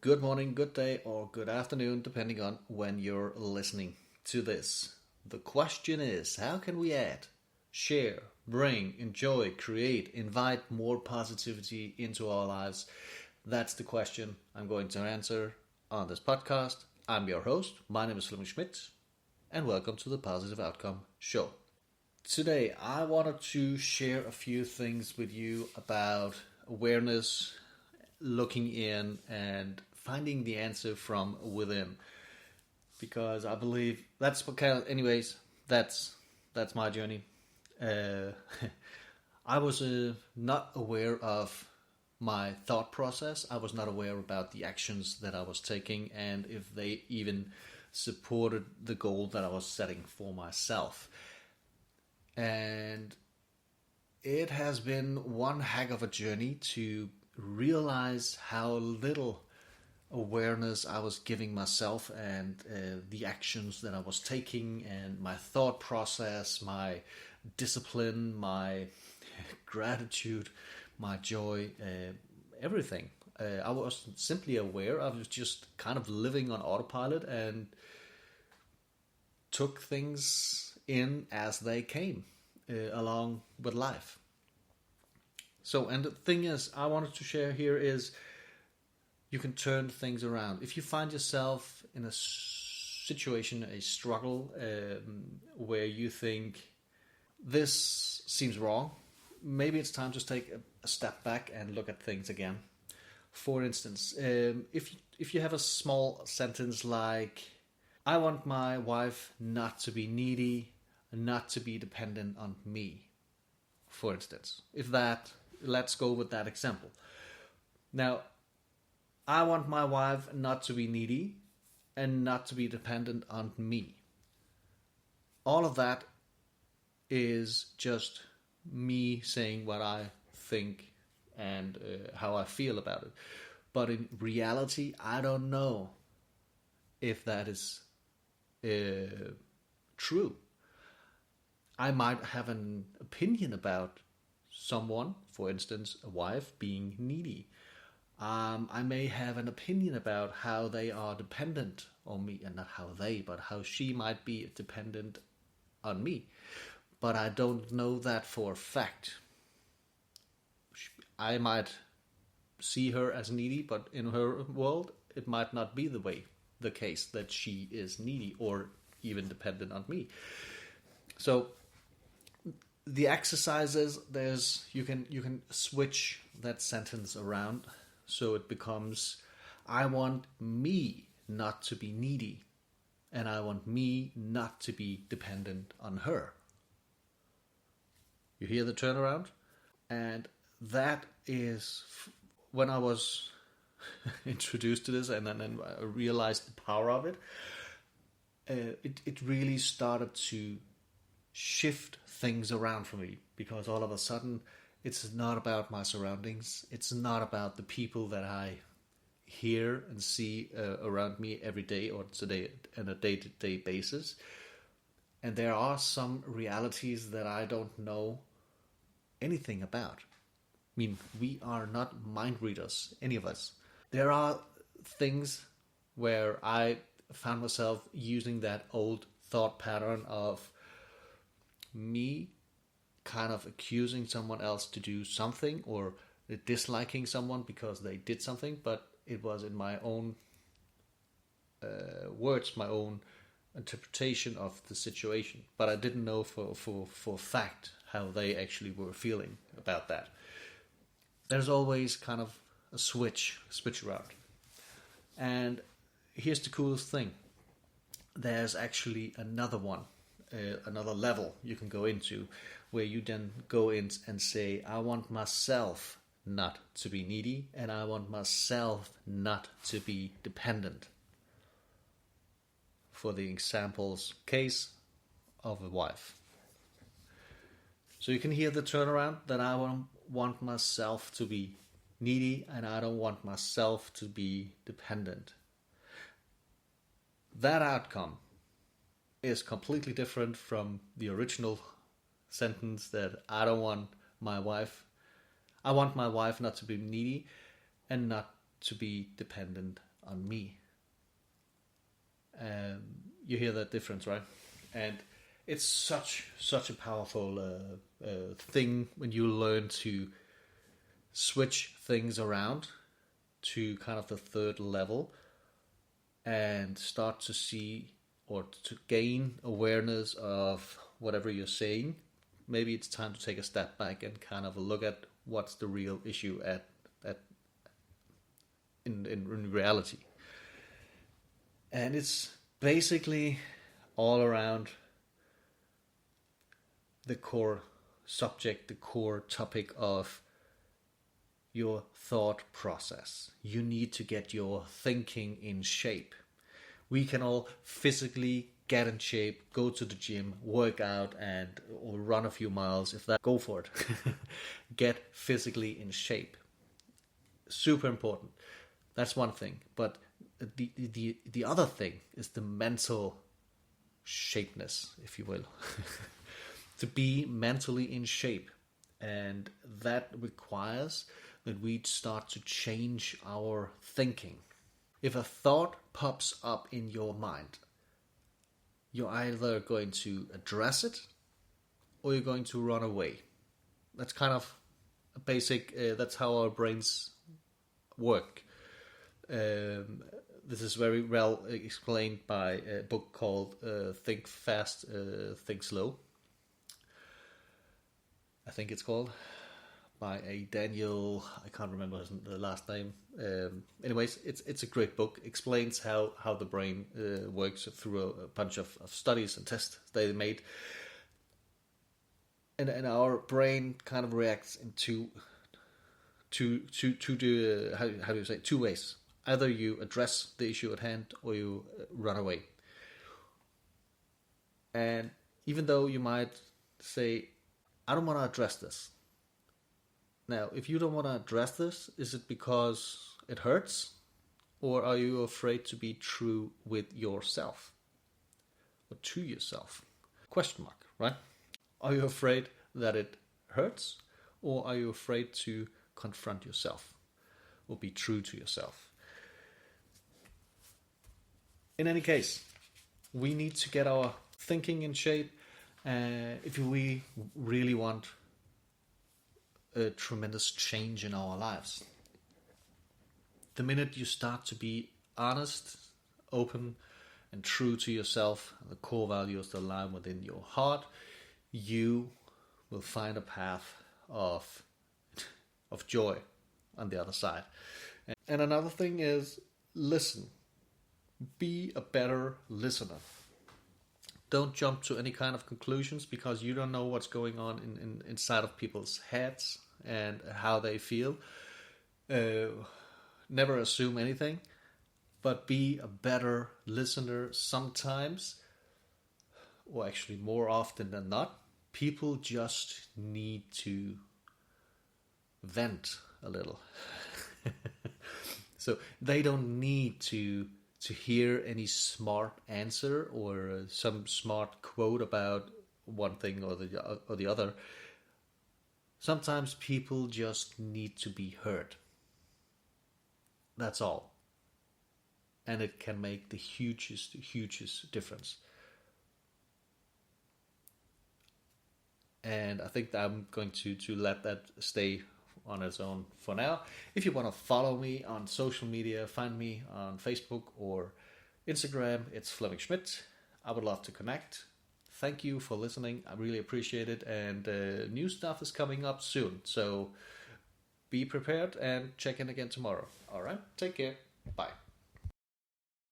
good morning, good day, or good afternoon, depending on when you're listening to this. The question is, how can we add, share, bring, enjoy, create, invite more positivity into our lives? That's the question I'm going to answer on this podcast. I'm your host. My name is Flemming Schmidt, and welcome to the Positive Outcome Show. Today, I wanted to share a few things with you about awareness, looking in, and finding the answer from within. Because I believe that's what kind of, anyways, that's my journey. I was not aware of my thought process. I was not aware about the actions that I was taking and if they even supported the goal that I was setting for myself. And it has been one heck of a journey to realize how little awareness I was giving myself and the actions that I was taking and my thought process, my discipline, my gratitude, my joy, everything. I wasn't simply aware. I was just kind of living on autopilot and took things in as they came along with life. So, and the thing is, I wanted to share here is you can turn things around. If you find yourself in a situation, a struggle, where you think this seems wrong, maybe it's time to take a step back and look at things again. For instance, if you have a small sentence like, I want my wife not to be needy, not to be dependent on me, for instance. Let's go with that example. Now, I want my wife not to be needy and not to be dependent on me. All of that is just me saying what I think and how I feel about it. But in reality, I don't know if that is true. I might have an opinion about someone, for instance, a wife being needy. I may have an opinion about how they are dependent on me, and not how they, but how she might be dependent on me. But I don't know that for a fact. I might see her as needy, but in her world, it might not be the case that she is needy or even dependent on me. So the exercises, you can switch that sentence around so it becomes, I want me not to be needy and I want me not to be dependent on her. You hear the turnaround? And that is when I was introduced to this and then I realized the power of it. It really started to shift things around for me, because all of a sudden it's not about my surroundings. It's not about the people that I hear and see around me every day or today on a day-to-day basis. And there are some realities that I don't know anything about. I mean, we are not mind readers, any of us. There are things where I found myself using that old thought pattern of me kind of accusing someone else to do something or disliking someone because they did something, but it was in my own words, my own interpretation of the situation. But I didn't know for fact how they actually were feeling about that. There's always kind of a switch around. And here's the coolest thing. There's actually another one, another level you can go into, where you then go in and say, I want myself not to be needy and I want myself not to be dependent. For the example's case of a wife. So you can hear the turnaround, that I want myself to be needy and I don't want myself to be dependent. That outcome is completely different from the original sentence that I want my wife not to be needy and not to be dependent on me. You hear that difference, right? And it's such a powerful thing when you learn to switch things around to kind of the third level and start to see or to gain awareness of whatever you're saying. Maybe it's time to take a step back and kind of look at what's the real issue in reality. And it's basically all around the core subject, the core topic of your thought process. You need to get your thinking in shape. We can all physically get in shape, go to the gym, work out, or run a few miles. Go for it. Get physically in shape. Super important. That's one thing. But the other thing is the mental shapeness, if you will. To be mentally in shape. And that requires that we start to change our thinking. If a thought pops up in your mind, you're either going to address it or you're going to run away. That's kind of a basic, that's how our brains work. This is very well explained by a book called Think Fast, Think Slow. I think it's called, by a Daniel, I can't remember the last name. Anyways, it's a great book. Explains how the brain works through a bunch of studies and tests they made. And our brain kind of reacts in two ways. Either you address the issue at hand or you run away. And even though you might say, I don't want to address this. Now, if you don't want to address this, is it because it hurts? Or are you afraid to be true with yourself? Or to yourself? Question mark, right? Are you afraid that it hurts? Or are you afraid to confront yourself? Or be true to yourself? In any case, we need to get our thinking in shape if we really want a tremendous change in our lives. The minute you start to be honest, open, and true to yourself, and the core values that lie within your heart, you will find a path of joy on the other side. And another thing is, listen. Be a better listener. Don't jump to any kind of conclusions because you don't know what's going on inside of people's heads and how they feel. Never assume anything, but be a better listener. Sometimes, or actually more often than not, people just need to vent a little. So they don't need to hear any smart answer or some smart quote about one thing or the other. Sometimes people just need to be heard. That's all. And it can make the hugest difference. And I think that I'm going to let that stay on its own for now. If you want to follow me on social media, find me on Facebook or Instagram. It's Flemming Schmidt. I would love to connect. Thank you for listening. I really appreciate it. And new stuff is coming up soon. So be prepared and check in again tomorrow. All right. Take care. Bye.